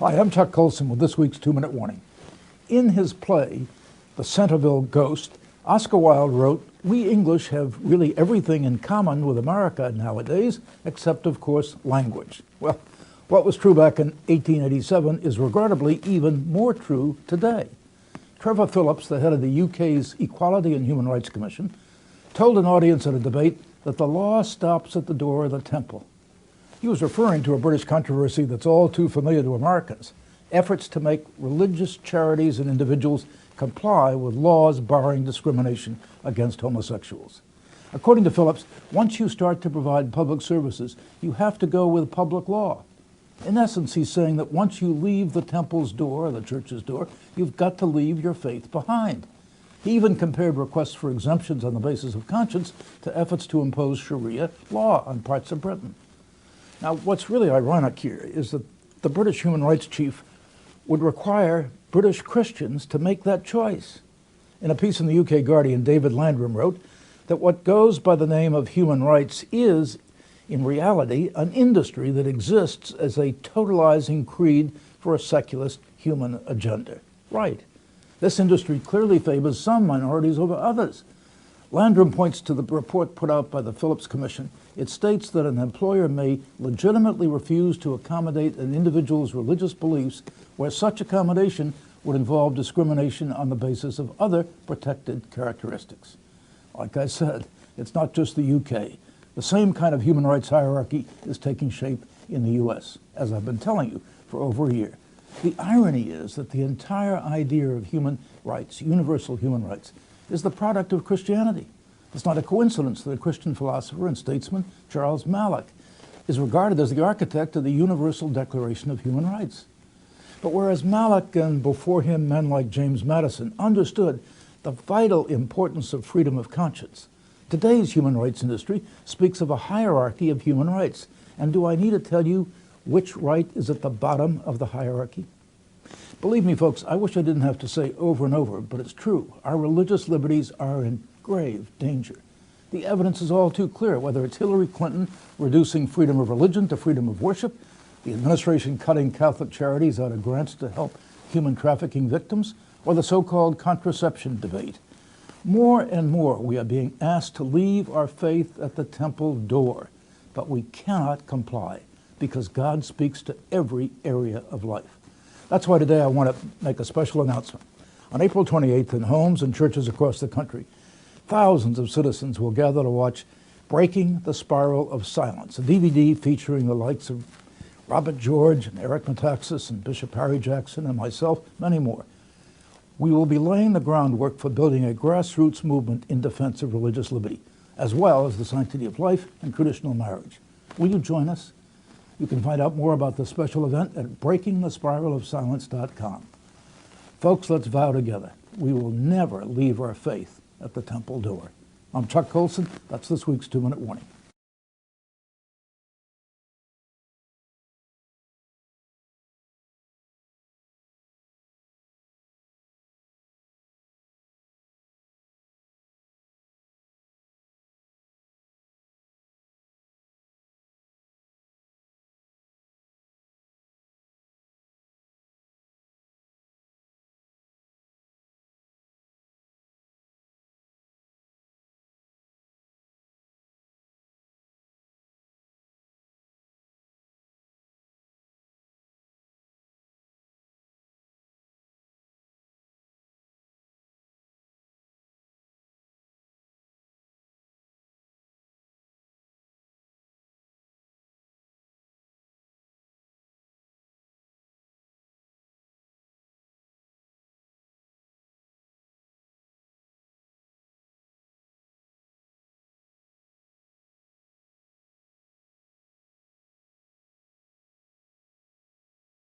Hi, I'm Chuck Colson with this week's 2-Minute Warning. In his play, The Centerville Ghost, Oscar Wilde wrote, "We English have really everything in common with America nowadays, except, of course, language." Well, what was true back in 1887 is regrettably even more true today. Trevor Phillips, the head of the UK's Equality and Human Rights Commission, told an audience at a debate that the law stops at the door of the temple. He was referring to a British controversy that's all too familiar to Americans: efforts to make religious charities and individuals comply with laws barring discrimination against homosexuals. According to Phillips, once you start to provide public services, you have to go with public law. In essence, he's saying that once you leave the temple's door, the church's door, you've got to leave your faith behind. He even compared requests for exemptions on the basis of conscience to efforts to impose Sharia law on parts of Britain. Now, what's really ironic here is that the British human rights chief would require British Christians to make that choice. In a piece in the UK Guardian, David Landrum wrote that what goes by the name of human rights is, in reality, an industry that exists as a totalizing creed for a secularist human agenda. Right. This industry clearly favors some minorities over others. Landrum points to the report put out by the Phillips Commission. It states that an employer may legitimately refuse to accommodate an individual's religious beliefs where such accommodation would involve discrimination on the basis of other protected characteristics. Like I said, it's not just the UK. The same kind of human rights hierarchy is taking shape in the US, as I've been telling you for over a year. The irony is that the entire idea of human rights, universal human rights, is the product of Christianity. It's not a coincidence that a Christian philosopher and statesman, Charles Malik, is regarded as the architect of the Universal Declaration of Human Rights. But whereas Malik and before him men like James Madison understood the vital importance of freedom of conscience, today's human rights industry speaks of a hierarchy of human rights. And do I need to tell you which right is at the bottom of the hierarchy? Believe me, folks, I wish I didn't have to say over and over, but it's true. Our religious liberties are in grave danger. The evidence is all too clear, whether it's Hillary Clinton reducing freedom of religion to freedom of worship, the administration cutting Catholic charities out of grants to help human trafficking victims, or the so-called contraception debate. More and more, we are being asked to leave our faith at the temple door, but we cannot comply because God speaks to every area of life. That's why today I want to make a special announcement. On April 28th, in homes and churches across the country, thousands of citizens will gather to watch Breaking the Spiral of Silence, a DVD featuring the likes of Robert George and Eric Metaxas and Bishop Harry Jackson and myself, many more. We will be laying the groundwork for building a grassroots movement in defense of religious liberty, as well as the sanctity of life and traditional marriage. Will you join us? You can find out more about this special event at breakingthespiralofsilence.com. Folks, let's vow together. We will never leave our faith at the temple door. I'm Chuck Colson. That's this week's 2-Minute Warning.